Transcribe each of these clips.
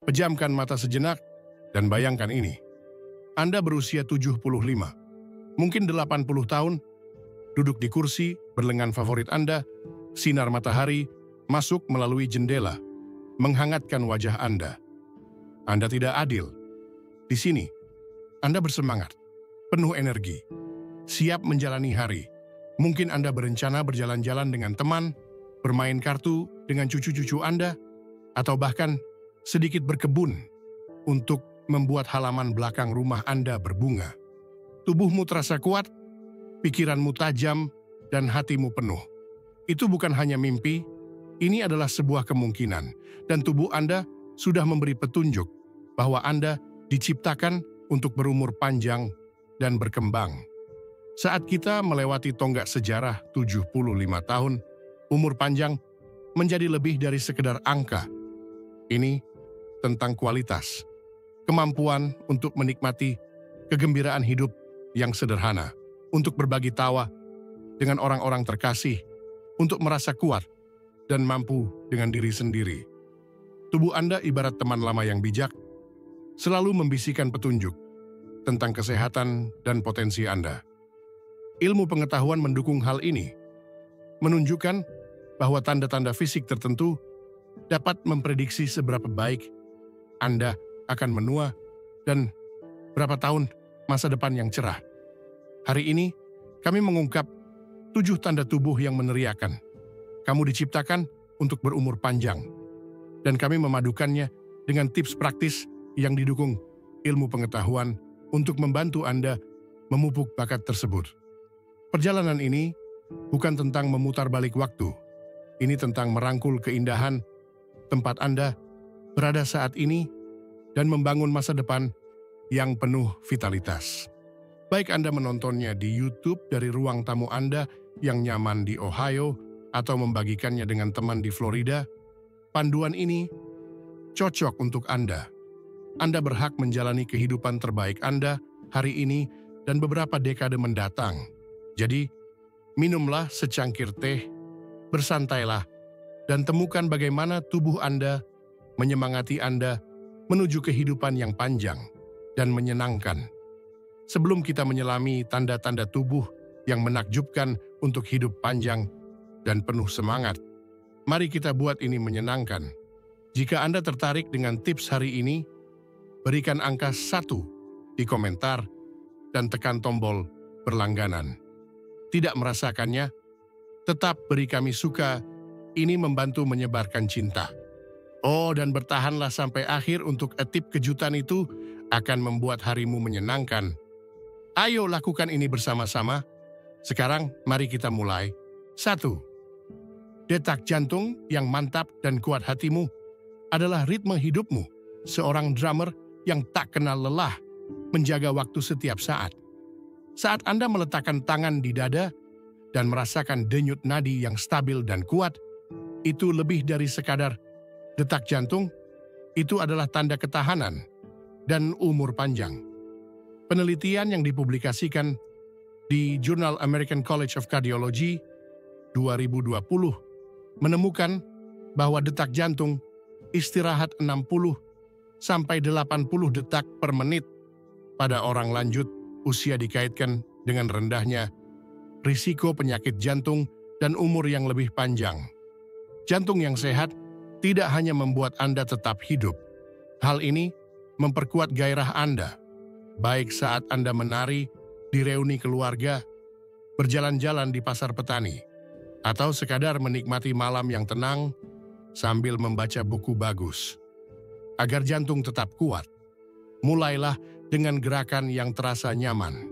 Pejamkan mata sejenak dan bayangkan ini. Anda berusia 75, mungkin 80 tahun, duduk di kursi berlengan favorit Anda, sinar matahari masuk melalui jendela, menghangatkan wajah Anda. Anda tidak adil. Di sini, Anda bersemangat, penuh energi, siap menjalani hari. Mungkin Anda berencana berjalan-jalan dengan teman, bermain kartu dengan cucu-cucu Anda, atau bahkan sedikit berkebun untuk membuat halaman belakang rumah Anda berbunga. Tubuhmu terasa kuat, pikiranmu tajam, dan hatimu penuh. Itu bukan hanya mimpi, ini adalah sebuah kemungkinan, dan tubuh Anda sudah memberi petunjuk bahwa Anda diciptakan untuk berumur panjang dan berkembang. Saat kita melewati tonggak sejarah 75 tahun, umur panjang menjadi lebih dari sekedar angka. Ini tentang kualitas, kemampuan untuk menikmati kegembiraan hidup yang sederhana, untuk berbagi tawa dengan orang-orang terkasih, untuk merasa kuat dan mampu dengan diri sendiri. Tubuh Anda ibarat teman lama yang bijak, selalu membisikkan petunjuk tentang kesehatan dan potensi Anda. Ilmu pengetahuan mendukung hal ini, menunjukkan bahwa tanda-tanda fisik tertentu dapat memprediksi seberapa baik Anda akan menua dan berapa tahun masa depan yang cerah. Hari ini, kami mengungkap 7 tanda tubuh yang meneriakan. Kamu diciptakan untuk berumur panjang, dan kami memadukannya dengan tips praktis yang didukung ilmu pengetahuan untuk membantu Anda memupuk bakat tersebut. Perjalanan ini bukan tentang memutar balik waktu. Ini tentang merangkul keindahan tempat Anda berada saat ini dan membangun masa depan yang penuh vitalitas. Baik Anda menontonnya di YouTube dari ruang tamu Anda yang nyaman di Ohio atau membagikannya dengan teman di Florida, panduan ini cocok untuk Anda. Anda berhak menjalani kehidupan terbaik Anda hari ini dan beberapa dekade mendatang. Jadi, minumlah secangkir teh, bersantailah, dan temukan bagaimana tubuh Anda menyemangati Anda menuju kehidupan yang panjang dan menyenangkan. Sebelum kita menyelami tanda-tanda tubuh yang menakjubkan untuk hidup panjang dan penuh semangat, mari kita buat ini menyenangkan. Jika Anda tertarik dengan tips hari ini, berikan angka 1 di komentar dan tekan tombol berlangganan. Tidak merasakannya? Tetap beri kami suka, ini membantu menyebarkan cinta. Oh, dan bertahanlah sampai akhir untuk tip kejutan itu akan membuat harimu menyenangkan. Ayo lakukan ini bersama-sama. Sekarang mari kita mulai. 1. Detak jantung yang mantap dan kuat hatimu adalah ritme hidupmu. Seorang drummer yang tak kenal lelah, menjaga waktu setiap saat. Saat Anda meletakkan tangan di dada dan merasakan denyut nadi yang stabil dan kuat, itu lebih dari sekadar detak jantung, itu adalah tanda ketahanan dan umur panjang. Penelitian yang dipublikasikan di Jurnal American College of Cardiology 2020 menemukan bahwa detak jantung istirahat 60 sampai 80 detak per menit pada orang lanjut usia dikaitkan dengan rendahnya risiko penyakit jantung dan umur yang lebih panjang. Jantung yang sehat tidak hanya membuat Anda tetap hidup. Hal ini memperkuat gairah Anda, baik saat Anda menari di reuni keluarga, berjalan-jalan di pasar petani, atau sekadar menikmati malam yang tenang sambil membaca buku bagus. Agar jantung tetap kuat, mulailah dengan gerakan yang terasa nyaman.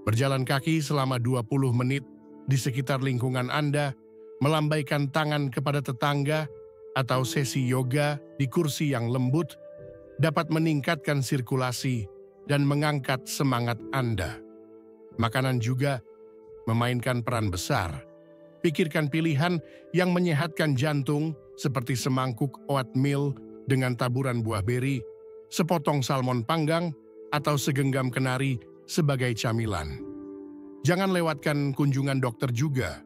Berjalan kaki selama 20 menit di sekitar lingkungan Anda, melambaikan tangan kepada tetangga, atau sesi yoga di kursi yang lembut dapat meningkatkan sirkulasi dan mengangkat semangat Anda. Makanan juga memainkan peran besar. Pikirkan pilihan yang menyehatkan jantung seperti semangkuk oatmeal dengan taburan buah beri, sepotong salmon panggang, atau segenggam kenari sebagai camilan. Jangan lewatkan kunjungan dokter juga.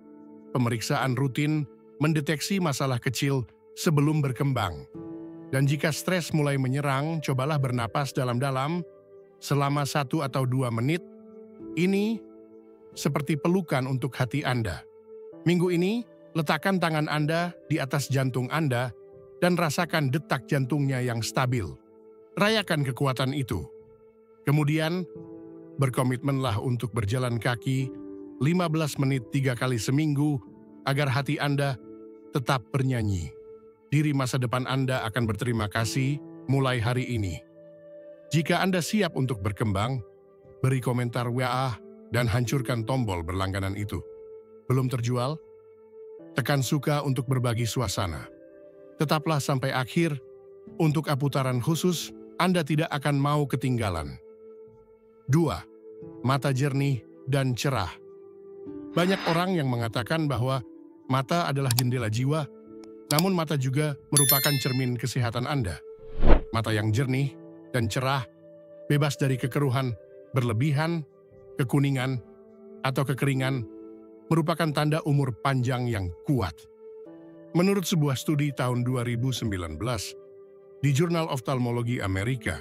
Pemeriksaan rutin mendeteksi masalah kecil sebelum berkembang. Dan jika stres mulai menyerang, cobalah bernapas dalam-dalam selama 1 atau 2 menit. Ini seperti pelukan untuk hati Anda. Minggu ini, letakkan tangan Anda di atas jantung Anda dan rasakan detak jantungnya yang stabil. Rayakan kekuatan itu. Kemudian, berkomitmenlah untuk berjalan kaki 15 menit 3 kali seminggu agar hati Anda tetap bernyanyi. Diri masa depan Anda akan berterima kasih mulai hari ini. Jika Anda siap untuk berkembang, beri komentar WA dan hancurkan tombol berlangganan itu. Belum terjual? Tekan suka untuk berbagi suasana. Tetaplah sampai akhir. Untuk putaran khusus, Anda tidak akan mau ketinggalan. 2. Mata jernih dan cerah. Banyak orang yang mengatakan bahwa mata adalah jendela jiwa, namun mata juga merupakan cermin kesehatan Anda. Mata yang jernih dan cerah, bebas dari kekeruhan berlebihan, kekuningan, atau kekeringan, merupakan tanda umur panjang yang kuat. Menurut sebuah studi tahun 2019 di Journal Ophthalmology Amerika,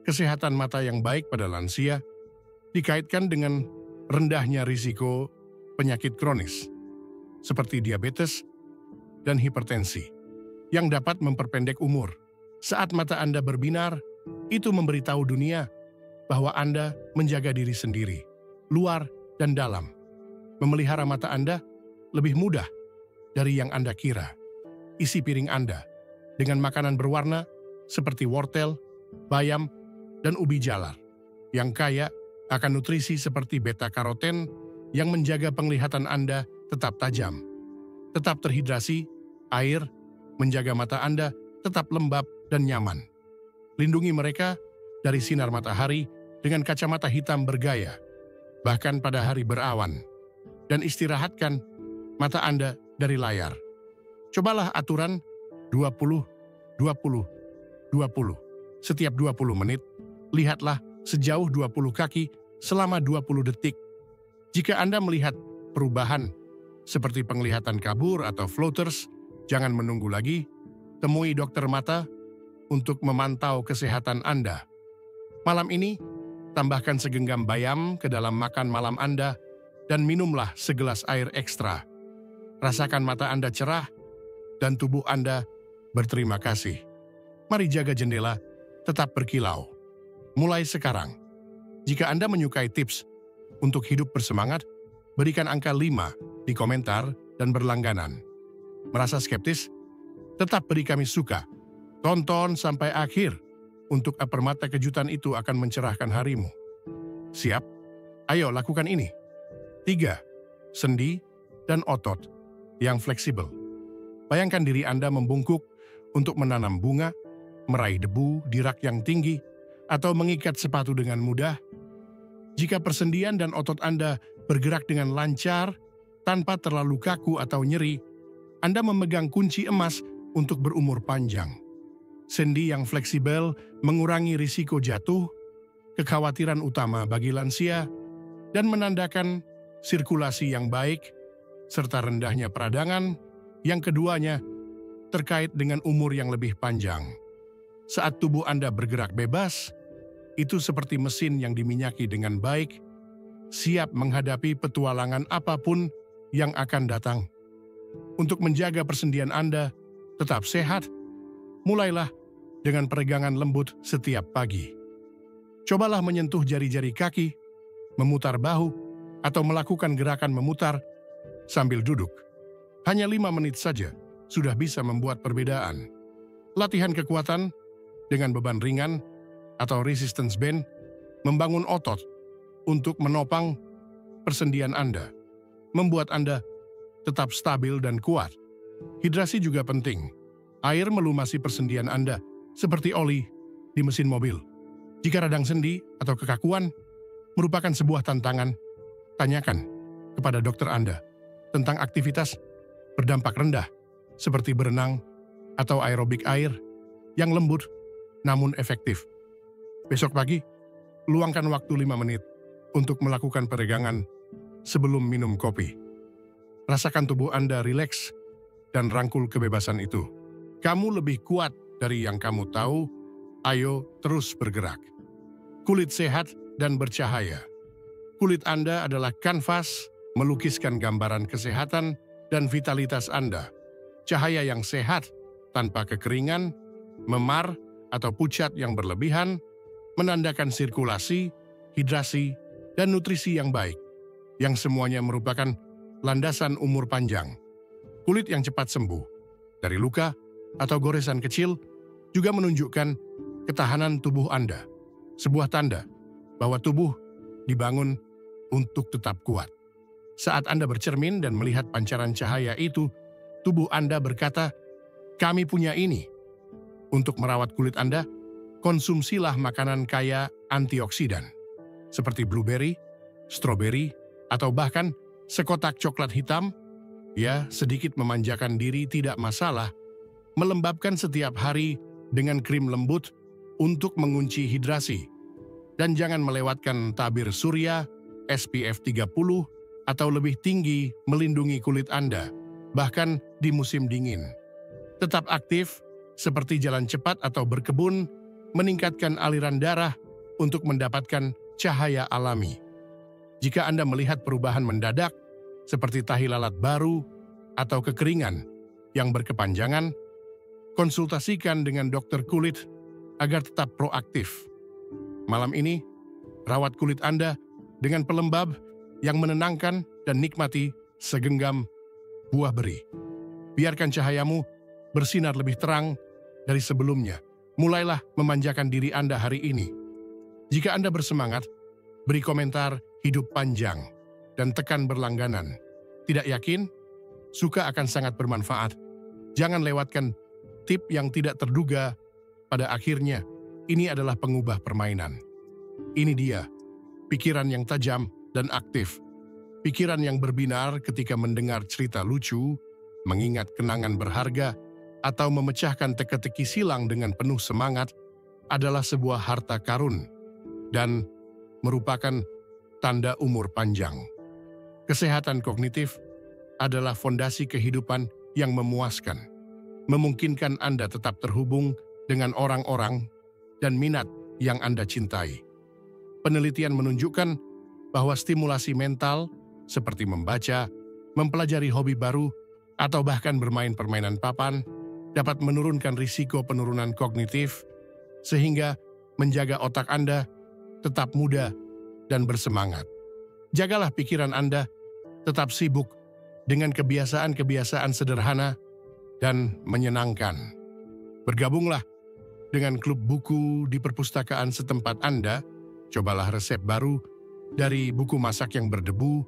kesehatan mata yang baik pada lansia dikaitkan dengan rendahnya risiko penyakit kronis, seperti diabetes dan hipertensi, yang dapat memperpendek umur. Saat mata Anda berbinar, itu memberitahu dunia bahwa Anda menjaga diri sendiri, luar dan dalam. Memelihara mata Anda lebih mudah dari yang Anda kira. Isi piring Anda dengan makanan berwarna seperti wortel, bayam, dan ubi jalar, yang kaya akan nutrisi seperti beta-karoten yang menjaga penglihatan Anda tetap tajam, tetap terhidrasi, air, menjaga mata Anda tetap lembab dan nyaman. Lindungi mereka dari sinar matahari dengan kacamata hitam bergaya, bahkan pada hari berawan. Dan istirahatkan mata Anda dari layar. Cobalah aturan 20-20-20. Setiap 20 menit, lihatlah sejauh 20 kaki selama 20 detik. Jika Anda melihat perubahan seperti penglihatan kabur atau floaters, jangan menunggu lagi, temui dokter mata untuk memantau kesehatan Anda. Malam ini, tambahkan segenggam bayam ke dalam makan malam Anda dan minumlah segelas air ekstra. Rasakan mata Anda cerah dan tubuh Anda berterima kasih. Mari jaga jendela tetap berkilau. Mulai sekarang, jika Anda menyukai tips untuk hidup bersemangat, berikan angka 5 di komentar dan berlangganan. Merasa skeptis? Tetap beri kami suka. Tonton sampai akhir. Untuk permata kejutan itu akan mencerahkan harimu. Siap? Ayo lakukan ini. 3. Sendi dan otot yang fleksibel. Bayangkan diri Anda membungkuk untuk menanam bunga, meraih debu di rak yang tinggi, atau mengikat sepatu dengan mudah. Jika persendian dan otot Anda bergerak dengan lancar, tanpa terlalu kaku atau nyeri, Anda memegang kunci emas untuk berumur panjang. Sendi yang fleksibel mengurangi risiko jatuh, kekhawatiran utama bagi lansia, dan menandakan sirkulasi yang baik, serta rendahnya peradangan, yang keduanya terkait dengan umur yang lebih panjang. Saat tubuh Anda bergerak bebas, itu seperti mesin yang diminyaki dengan baik, siap menghadapi petualangan apapun yang akan datang. Untuk menjaga persendian Anda tetap sehat, mulailah dengan peregangan lembut setiap pagi. Cobalah menyentuh jari-jari kaki, memutar bahu, atau melakukan gerakan memutar sambil duduk. Hanya 5 menit saja sudah bisa membuat perbedaan. Latihan kekuatan dengan beban ringan atau resistance band membangun otot untuk menopang persendian Anda, membuat Anda tetap stabil dan kuat. Hidrasi juga penting. Air melumasi persendian Anda seperti oli di mesin mobil. Jika radang sendi atau kekakuan merupakan sebuah tantangan, tanyakan kepada dokter Anda tentang aktivitas berdampak rendah seperti berenang atau aerobik air yang lembut namun efektif. Besok pagi, luangkan waktu 5 menit untuk melakukan peregangan sebelum minum kopi. Rasakan tubuh Anda rileks dan rangkul kebebasan itu. Kamu lebih kuat dari yang kamu tahu, ayo terus bergerak. Kulit sehat dan bercahaya. Kulit Anda adalah kanvas melukiskan gambaran kesehatan dan vitalitas Anda. Cahaya yang sehat tanpa kekeringan, memar, atau pucat yang berlebihan, menandakan sirkulasi, hidrasi, dan nutrisi yang baik, yang semuanya merupakan landasan umur panjang. Kulit yang cepat sembuh dari luka atau goresan kecil juga menunjukkan ketahanan tubuh Anda, sebuah tanda bahwa tubuh dibangun untuk tetap kuat. Saat Anda bercermin dan melihat pancaran cahaya itu, tubuh Anda berkata, "Kami punya ini." Untuk merawat kulit Anda, konsumsilah makanan kaya antioksidan, seperti blueberry, stroberi, atau bahkan sekotak coklat hitam. Ya, sedikit memanjakan diri tidak masalah. Melembabkan setiap hari dengan krim lembut untuk mengunci hidrasi. Dan jangan melewatkan tabir surya, SPF 30, atau lebih tinggi melindungi kulit Anda, bahkan di musim dingin. Tetap aktif, seperti jalan cepat atau berkebun, meningkatkan aliran darah untuk mendapatkan cahaya alami. Jika Anda melihat perubahan mendadak, seperti tahi lalat baru atau kekeringan yang berkepanjangan, konsultasikan dengan dokter kulit agar tetap proaktif. Malam ini, rawat kulit Anda dengan pelembab yang menenangkan dan nikmati segenggam buah beri. Biarkan cahayamu bersinar lebih terang dari sebelumnya. Mulailah memanjakan diri Anda hari ini. Jika Anda bersemangat, beri komentar hidup panjang dan tekan berlangganan. Tidak yakin? Suka akan sangat bermanfaat. Jangan lewatkan tip yang tidak terduga. Pada akhirnya, ini adalah pengubah permainan. Ini dia, pikiran yang tajam dan aktif. Pikiran yang berbinar ketika mendengar cerita lucu, mengingat kenangan berharga, atau memecahkan teka-teki silang dengan penuh semangat adalah sebuah harta karun dan merupakan tanda umur panjang. Kesehatan kognitif adalah fondasi kehidupan yang memuaskan, memungkinkan Anda tetap terhubung dengan orang-orang dan minat yang Anda cintai. Penelitian menunjukkan bahwa stimulasi mental seperti membaca, mempelajari hobi baru, atau bahkan bermain permainan papan dapat menurunkan risiko penurunan kognitif, sehingga menjaga otak Anda tetap muda dan bersemangat. Jagalah pikiran Anda tetap sibuk dengan kebiasaan-kebiasaan sederhana dan menyenangkan. Bergabunglah dengan klub buku di perpustakaan setempat Anda, cobalah resep baru dari buku masak yang berdebu,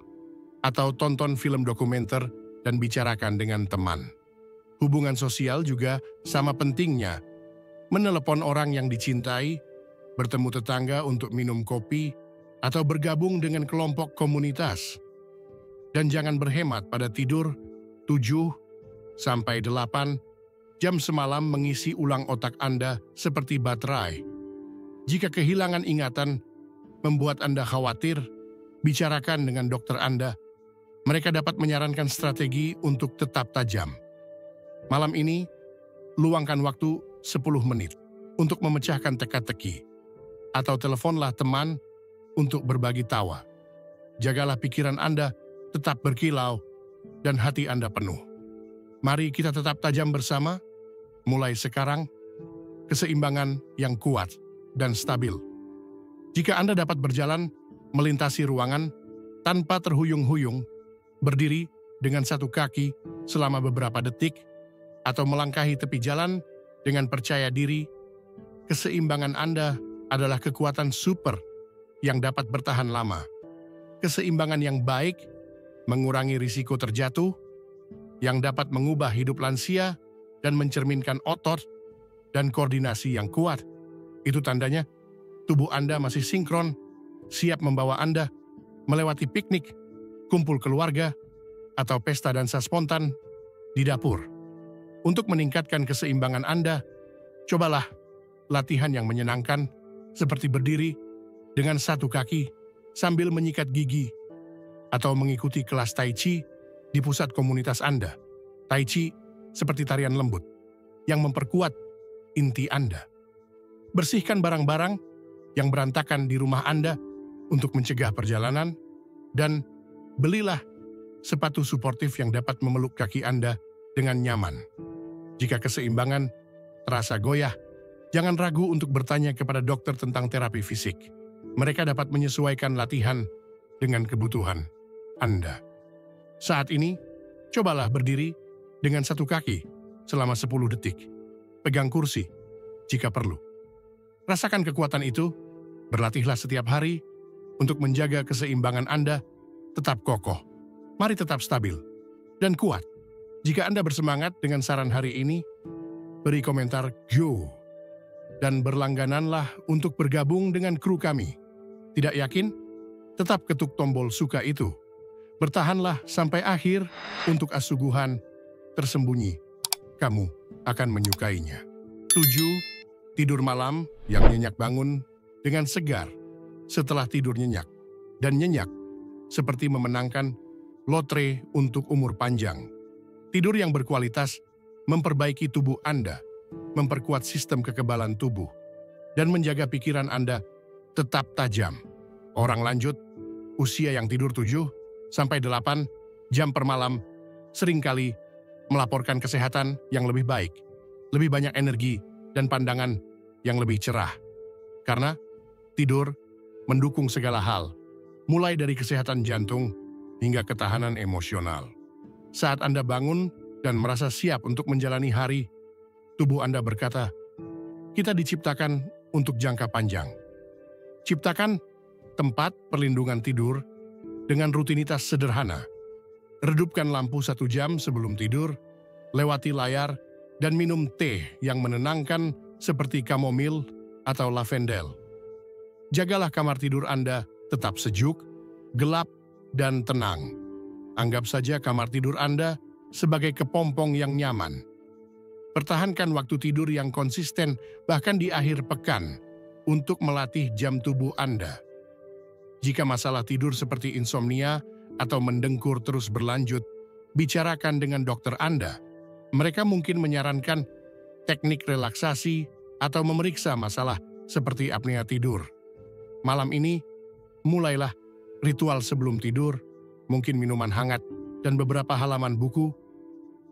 atau tonton film dokumenter dan bicarakan dengan teman. Hubungan sosial juga sama pentingnya. Menelepon orang yang dicintai, bertemu tetangga untuk minum kopi, atau bergabung dengan kelompok komunitas. Dan jangan berhemat pada tidur 7-8 jam semalam mengisi ulang otak Anda seperti baterai. Jika kehilangan ingatan membuat Anda khawatir, bicarakan dengan dokter Anda. Mereka dapat menyarankan strategi untuk tetap tajam. Malam ini, luangkan waktu 10 menit untuk memecahkan teka-teki, atau teleponlah teman untuk berbagi tawa. Jagalah pikiran Anda tetap berkilau dan hati Anda penuh. Mari kita tetap tajam bersama, mulai sekarang, keseimbangan yang kuat dan stabil. Jika Anda dapat berjalan, melintasi ruangan, tanpa terhuyung-huyung, berdiri dengan satu kaki selama beberapa detik, atau melangkahi tepi jalan dengan percaya diri, keseimbangan Anda adalah kekuatan super yang dapat bertahan lama. Keseimbangan yang baik mengurangi risiko terjatuh, yang dapat mengubah hidup lansia dan mencerminkan otot dan koordinasi yang kuat. Itu tandanya tubuh Anda masih sinkron, siap membawa Anda melewati piknik, kumpul keluarga, atau pesta dansa spontan di dapur. Untuk meningkatkan keseimbangan Anda, cobalah latihan yang menyenangkan seperti berdiri dengan satu kaki sambil menyikat gigi, atau mengikuti kelas Tai Chi di pusat komunitas Anda. Tai Chi seperti tarian lembut yang memperkuat inti Anda. Bersihkan barang-barang yang berantakan di rumah Anda untuk mencegah perjalanan, dan belilah sepatu suportif yang dapat memeluk kaki Anda dengan nyaman. Jika keseimbangan terasa goyah, jangan ragu untuk bertanya kepada dokter tentang terapi fisik. Mereka dapat menyesuaikan latihan dengan kebutuhan Anda. Saat ini, cobalah berdiri dengan satu kaki selama 10 detik. Pegang kursi jika perlu. Rasakan kekuatan itu, berlatihlah setiap hari untuk menjaga keseimbangan Anda tetap kokoh. Mari tetap stabil dan kuat. Jika Anda bersemangat dengan saran hari ini, beri komentar "Go" dan berlanggananlah untuk bergabung dengan kru kami. Tidak yakin? Tetap ketuk tombol suka itu. Bertahanlah sampai akhir untuk asuguhan tersembunyi. Kamu akan menyukainya. 7. Tidur malam yang nyenyak bangun dengan segar setelah tidur nyenyak. Dan nyenyak seperti memenangkan lotre untuk umur panjang. Tidur yang berkualitas memperbaiki tubuh Anda, memperkuat sistem kekebalan tubuh, dan menjaga pikiran Anda tetap tajam. Orang lanjut, usia yang tidur 7-8 jam per malam, seringkali melaporkan kesehatan yang lebih baik, lebih banyak energi, dan pandangan yang lebih cerah. Karena tidur mendukung segala hal, mulai dari kesehatan jantung hingga ketahanan emosional. Saat Anda bangun dan merasa siap untuk menjalani hari, tubuh Anda berkata, "Kita diciptakan untuk jangka panjang." Ciptakan tempat perlindungan tidur dengan rutinitas sederhana. Redupkan lampu 1 jam sebelum tidur, lewati layar, dan minum teh yang menenangkan seperti kamomil atau lavendel. Jagalah kamar tidur Anda tetap sejuk, gelap, dan tenang. Anggap saja kamar tidur Anda sebagai kepompong yang nyaman. Pertahankan waktu tidur yang konsisten bahkan di akhir pekan untuk melatih jam tubuh Anda. Jika masalah tidur seperti insomnia atau mendengkur terus berlanjut, bicarakan dengan dokter Anda. Mereka mungkin menyarankan teknik relaksasi atau memeriksa masalah seperti apnea tidur. Malam ini, mulailah ritual sebelum tidur, mungkin minuman hangat dan beberapa halaman buku.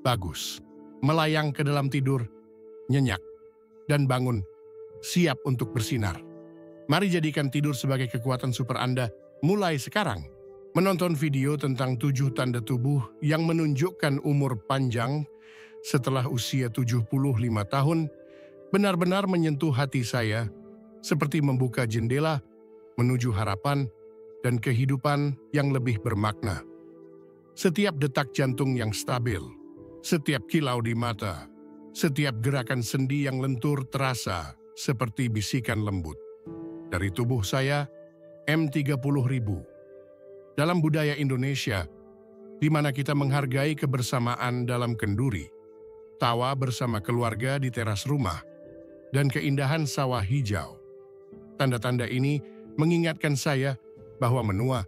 Bagus. Melayang ke dalam tidur, nyenyak, dan bangun, siap untuk bersinar. Mari jadikan tidur sebagai kekuatan super Anda mulai sekarang. Menonton video tentang 7 tanda tubuh yang menunjukkan umur panjang setelah usia 75 tahun benar-benar menyentuh hati saya, seperti membuka jendela menuju harapan dan kehidupan yang lebih bermakna. Setiap detak jantung yang stabil, setiap kilau di mata, setiap gerakan sendi yang lentur terasa seperti bisikan lembut. Dari tubuh saya, M30.000. Dalam budaya Indonesia, di mana kita menghargai kebersamaan dalam kenduri, tawa bersama keluarga di teras rumah, dan keindahan sawah hijau. Tanda-tanda ini mengingatkan saya bahwa menua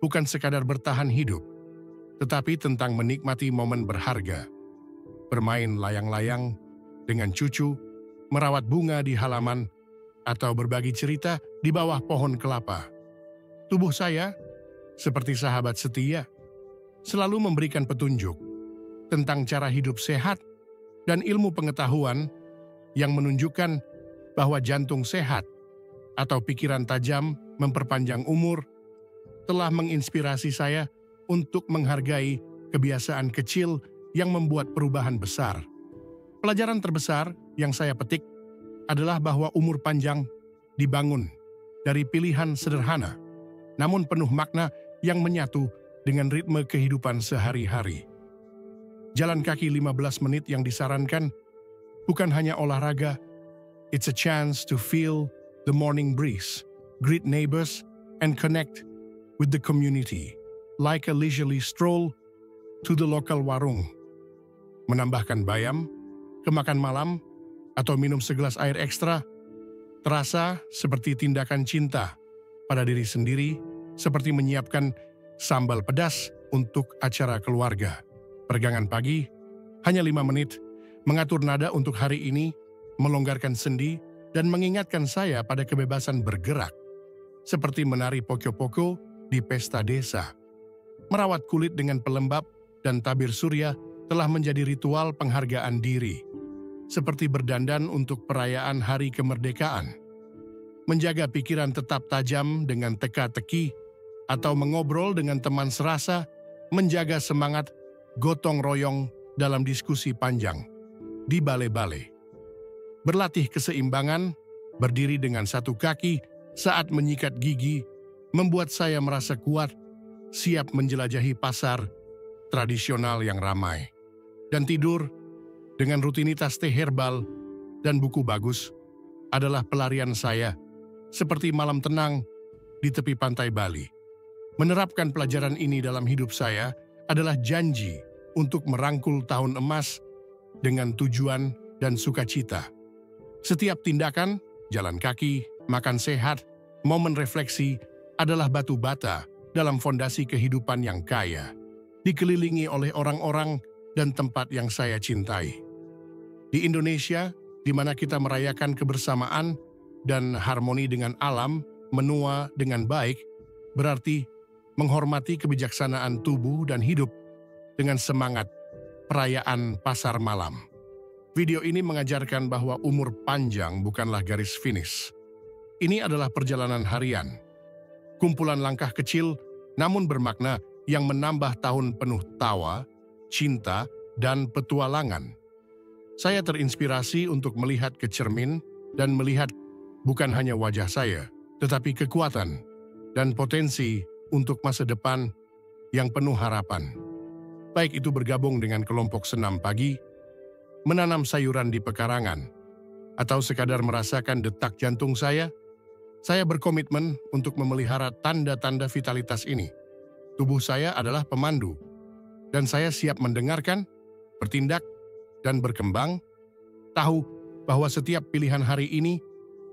bukan sekadar bertahan hidup, tetapi tentang menikmati momen berharga, bermain layang-layang dengan cucu, merawat bunga di halaman, atau berbagi cerita di bawah pohon kelapa. Tubuh saya, seperti sahabat setia, selalu memberikan petunjuk tentang cara hidup sehat dan ilmu pengetahuan yang menunjukkan bahwa jantung sehat atau pikiran tajam memperpanjang umur telah menginspirasi saya untuk menghargai kebiasaan kecil yang membuat perubahan besar. Pelajaran terbesar yang saya petik adalah bahwa umur panjang dibangun dari pilihan sederhana, namun penuh makna yang menyatu dengan ritme kehidupan sehari-hari. Jalan kaki 15 menit yang disarankan bukan hanya olahraga, it's a chance to feel the morning breeze, greet neighbors, and connect with the community, like a leisurely stroll to the local warung. Menambahkan bayam ke makan malam atau minum segelas air ekstra terasa seperti tindakan cinta pada diri sendiri, seperti menyiapkan sambal pedas untuk acara keluarga. Peregangan pagi, hanya 5 menit, mengatur nada untuk hari ini, melonggarkan sendi, dan mengingatkan saya pada kebebasan bergerak, seperti menari pokyo-pokyo di pesta desa. Merawat kulit dengan pelembab dan tabir surya telah menjadi ritual penghargaan diri, seperti berdandan untuk perayaan hari kemerdekaan. Menjaga pikiran tetap tajam dengan teka-teki, atau mengobrol dengan teman serasa, menjaga semangat gotong royong dalam diskusi panjang di bale-bale. Berlatih keseimbangan, berdiri dengan satu kaki saat menyikat gigi, membuat saya merasa kuat, siap menjelajahi pasar tradisional yang ramai. Dan tidur dengan rutinitas teh herbal dan buku bagus adalah pelarian saya, seperti malam tenang di tepi pantai Bali. Menerapkan pelajaran ini dalam hidup saya adalah janji untuk merangkul tahun emas dengan tujuan dan sukacita. Setiap tindakan, jalan kaki, makan sehat, momen refleksi adalah batu bata dalam fondasi kehidupan yang kaya, dikelilingi oleh orang-orang dan tempat yang saya cintai. Di Indonesia, di mana kita merayakan kebersamaan dan harmoni dengan alam, menua dengan baik, berarti menghormati kebijaksanaan tubuh dan hidup dengan semangat perayaan pasar malam. Video ini mengajarkan bahwa umur panjang bukanlah garis finish. Ini adalah perjalanan harian. Kumpulan langkah kecil namun bermakna yang menambah tahun penuh tawa, cinta, dan petualangan. Saya terinspirasi untuk melihat ke cermin dan melihat bukan hanya wajah saya, tetapi kekuatan dan potensi untuk masa depan yang penuh harapan. Baik itu bergabung dengan kelompok senam pagi, menanam sayuran di pekarangan, atau sekadar merasakan detak jantung saya berkomitmen untuk memelihara tanda-tanda vitalitas ini. Tubuh saya adalah pemandu, dan saya siap mendengarkan, bertindak, dan berkembang, tahu bahwa setiap pilihan hari ini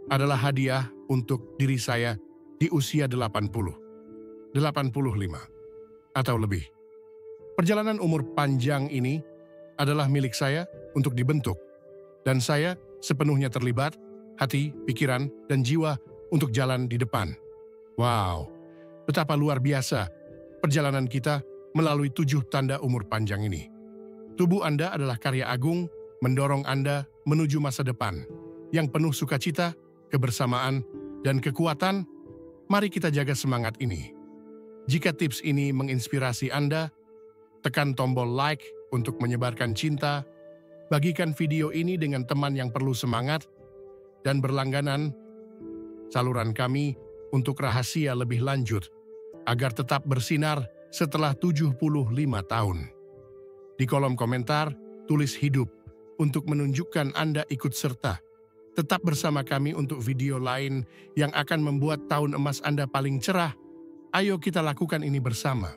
adalah hadiah untuk diri saya di usia 80, 85, atau lebih. Perjalanan umur panjang ini adalah milik saya untuk dibentuk, dan saya sepenuhnya terlibat, hati, pikiran, dan jiwa untuk jalan di depan. Wow, betapa luar biasa perjalanan kita melalui 7 tanda umur panjang ini. Tubuh Anda adalah karya agung, mendorong Anda menuju masa depan yang penuh sukacita, kebersamaan, dan kekuatan. Mari kita jaga semangat ini. Jika tips ini menginspirasi Anda, tekan tombol like untuk menyebarkan cinta, bagikan video ini dengan teman yang perlu semangat, dan berlangganan saluran kami untuk rahasia lebih lanjut agar tetap bersinar setelah 75 tahun. Di kolom komentar, tulis hidup untuk menunjukkan Anda ikut serta. Tetap bersama kami untuk video lain yang akan membuat tahun emas Anda paling cerah. Ayo kita lakukan ini bersama.